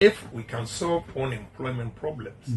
If we can solve unemployment problems,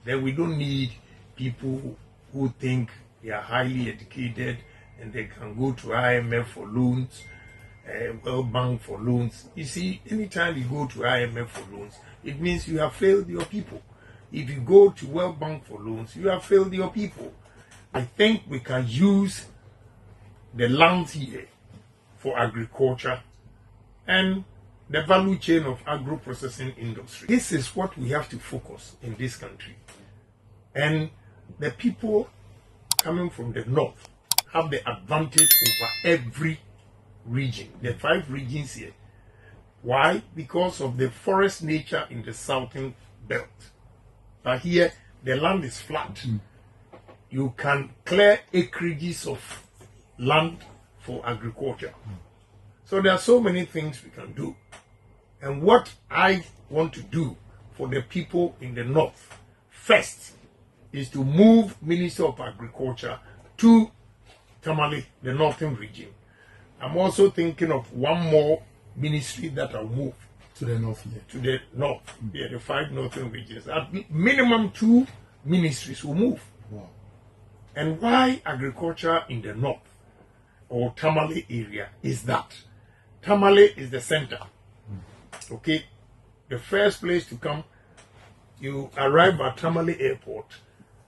then we don't need people who think they are highly educated and they can go to IMF for loans, World Bank for loans. You see, anytime you go to IMF for loans, it means you have failed your people. If you go to World Bank for loans, you have failed your people. I think we can use the land here for agriculture and the value chain of agro-processing industry. This is what we have to focus in this country. And the people coming from the north have the advantage over every region, the 5 regions here. Why? Because of the forest nature in the southern belt. But here, the land is flat. You can clear acreages of land for agriculture. So there are so many things we can do. And what I want to do for the people in the north, first, is to move Minister of Agriculture to Tamale, the northern region. I'm also thinking of one more ministry that I'll move to the north. To the north, the 5 northern regions. At minimum 2 ministries will move. Wow. And why agriculture in the north or Tamale area is that Tamale is the center. Okay, the first place to come, you arrive at Tamale Airport,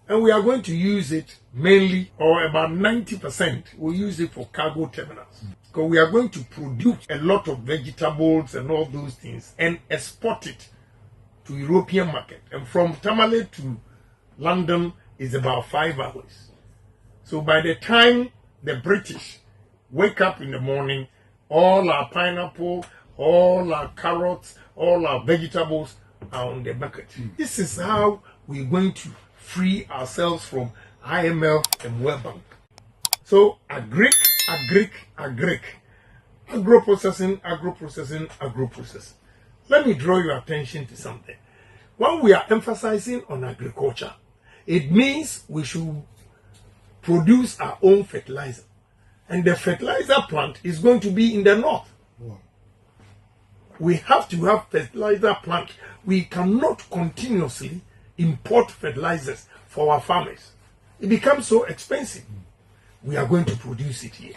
and we are going to use it mainly, or about 90%, we'll use it for cargo terminals. Because we are going to produce a lot of vegetables and all those things and export it to European market. And from Tamale to London is about 5 hours. So by the time the British wake up in the morning, all our pineapple, all our carrots, all our vegetables are on the market. This is how we're going to free ourselves from IMF and World Bank. So Agric, agro-processing, agro-processing. Let me draw your attention to something. When we are emphasizing on agriculture, it means we should produce our own fertilizer. And the fertilizer plant is going to be in the north. Wow. We have to have fertilizer plant. We cannot continuously import fertilizers for our farmers. It becomes so expensive. We are going to produce it here.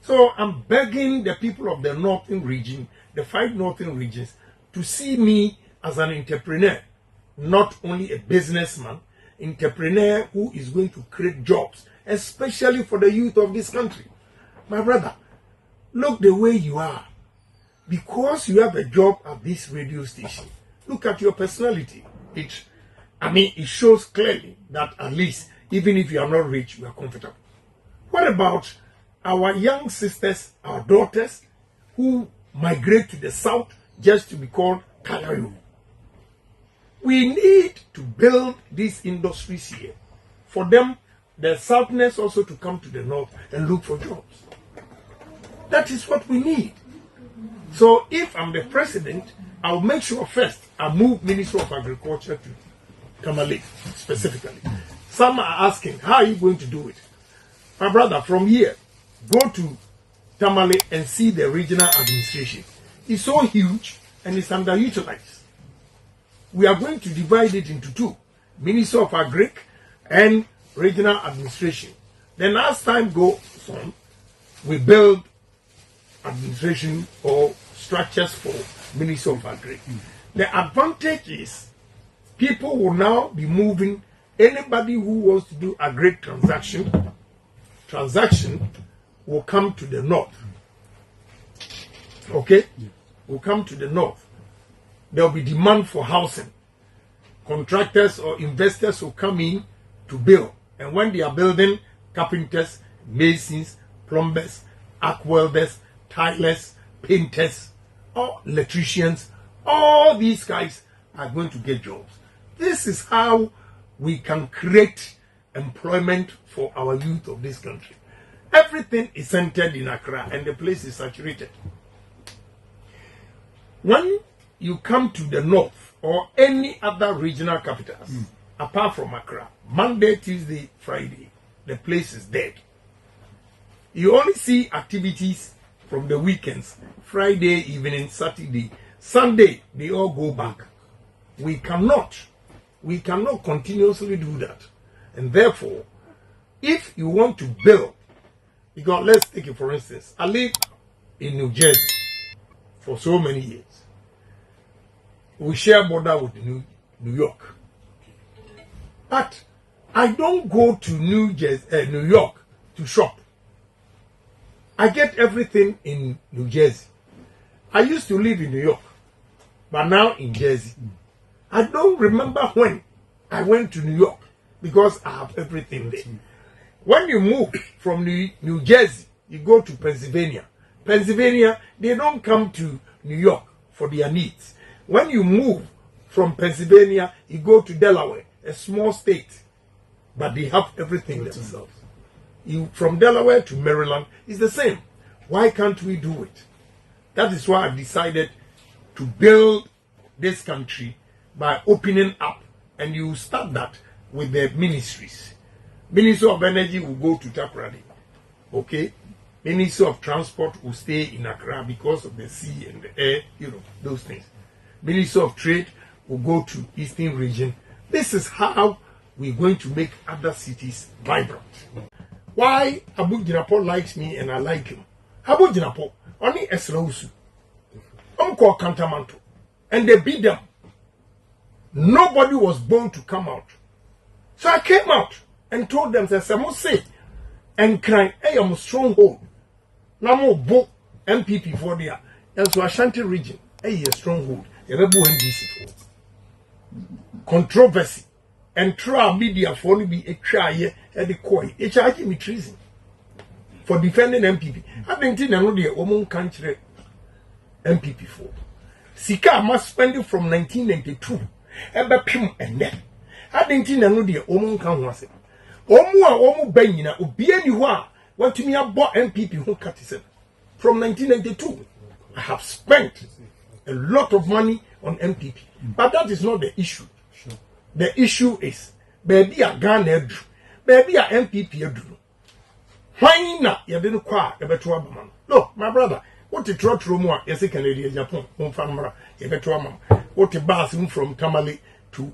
So I'm begging the people of the northern region, the 5 northern regions, to see me as an entrepreneur, not only a businessman, entrepreneur who is going to create jobs, especially for the youth of this country. My brother, look the way you are. Because you have a job at this radio station, look at your personality. It shows clearly that at least, even if you are not rich, you are comfortable. What about our young sisters, our daughters, who migrate to the south just to be called Kalayo? We need to build these industries here. For them, the Southerners also to come to the north and look for jobs. That is what we need. So if I'm the president, I'll make sure first I move Minister of Agriculture to Tamale specifically. Some are asking, how are you going to do it? My brother, from here, go to Tamale and see the regional administration. It's so huge and it's underutilized. We are going to divide it into 2. Minister of Agric and regional administration. Then as time goes on, we build administration or structures for Minister of Agric. The advantage is people will now be moving. Anybody who wants to do Agric transaction will come to the north. Okay? Will come to the north. There will be demand for housing. Contractors or investors will come in to build. And when they are building, carpenters, masons, plumbers, arc welders, tilers, painters, or electricians, all these guys are going to get jobs. This is how we can create employment for our youth of this country. Everything is centered in Accra and the place is saturated. When you come to the north or any other regional capitals, apart from Accra, Monday, Tuesday, Friday, the place is dead. You only see activities from the weekends, Friday evening, Saturday, Sunday, they all go back. We cannot continuously do that. And therefore, if you want to build, because let's take it for instance, I live in New Jersey for so many years. We share border with New York. But I don't go to New York to shop. I get everything in New Jersey. I used to live in New York, but now in Jersey. I don't remember when I went to New York because I have everything there. When you move from New Jersey, you go to Pennsylvania. Pennsylvania, they don't come to New York for their needs. When you move from Pennsylvania, you go to Delaware, a small state, but they have everything themselves. You from Delaware to Maryland is the same. Why can't we do it? That is why I've decided to build this country by opening up, and you start that with the ministries. Ministry of Energy will go to Takoradi, okay? Ministry of Transport will stay in Accra because of the sea and the air, those things. Ministry of Trade will go to Eastern Region. This is how we're going to make other cities vibrant. Why Abu Jinapo likes me and I like him? Abu Jinapo, only Esrausu, Uncle Cantamanto, and they beat them. Nobody was born to come out. So I came out and told them, say, and crying, hey, I'm a stronghold. Now more book MPP for there. And so Ashanti region, hey, a stronghold. A rebel NDC. Controversy. And try media for only be a try at the coin. A charge me treason for defending MPP. I think I know the woman country MPP for. Sika must spend it from 1992. Ebe pim ene. Adenti na no de omu kan ho ase. Omu a omu banyina obi ani ho a watumi abo MPP ho katise. From 1992 I have spent a lot of money on MPP. But that is not the issue. Sure. The issue is baby a Ghana edu. Baby a MPP edu. Why na ye de no kwa ebeto abama. No, my brother, what the trot room a ye say Canada Japan on famra ye beto amam. What the bus from Tamale to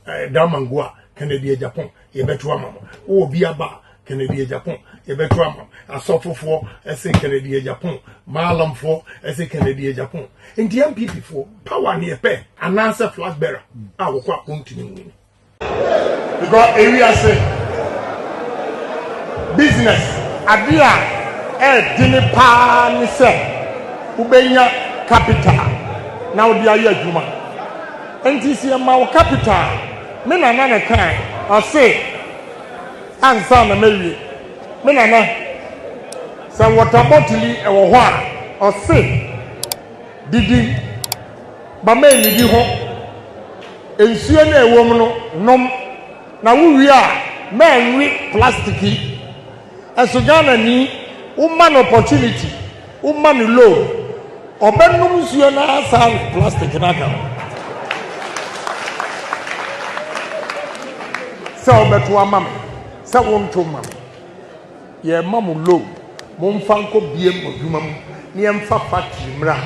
Damangua, Canada Japan, ye beto amam. O biaba Canada Japan, ye beto amam. A suffer for say Canada Japan, Malam for say Canada Japan. In the MPP for power near pay, an answer flag bearer. I will quite continue. Because area say business. Adia dini pa ni se ubenya capital na odi aye adwuma enti se ma wo capital me na na kan o se ansa na mewie me na na se water bottle e wo ho a o se didi ba me ni di ho ensuo na ewom no nom na wo wi a me nwi plastic as Ghana ni woman opportunity woman low obenum suo na asa plastic na ka so beto amam se wonto mam ye mam low mom fa nko biem odwuma mu ne em fa factory mra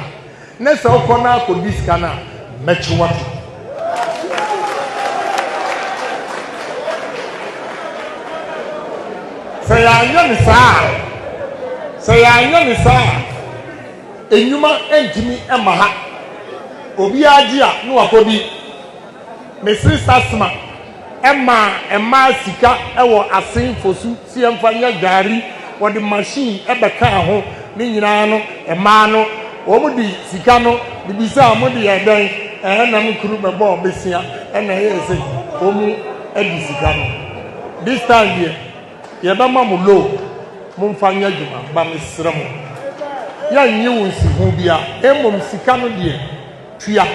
na se okona akodi sika na mechiwa say anyo ni saa enyuma entimi emaha obi agi a no akodi me sister asma ema sika ewo asen fosu si emfa nya gari wodi machine ebeka ho ni nyina no ema no wo mu di sika no di bisa mu di eden na mkuru bebo besia na ye se wo mu edi sika no this time here ye ba ma mu low mo mfa nya djuma ba mesra mo ya nyi wo nsi ho bia emom sika no de tua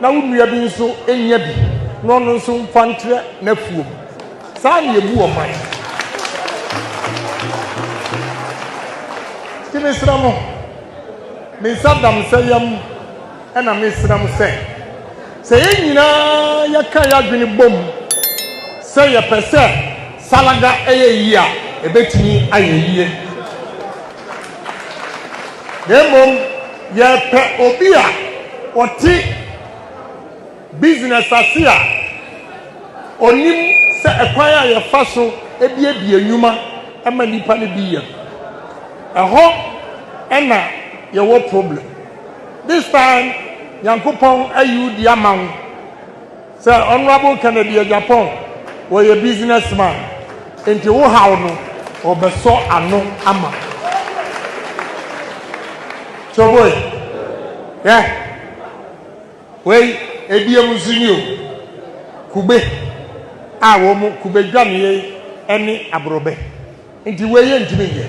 na wo nua bi nso enya bi no no nso mfa ntre na fuom sa na ebu o man ti mesra mo me sadam sayam na mesra mo se yenyina ya kan ya dwene bom se ye pese salaga eyeyia ebetini ayeyie demom ye pe ɔte business ase a onim sɛ ɛkwan a yɛfa so ebiebie nnwuma ama nipa no bi yɛ ɛhɔ ɛna yɛwɔ problem this time Yankopɔn ayu di amount sɛ honorable Kennedy Agyapong wɔyɛ businessman enti wo haw no ɔbɛsɔ ano ama choboy wei ebiem nsunio kube a wo mu kube dwane ɛne abrobe enti wei yɛ ntimi yɛ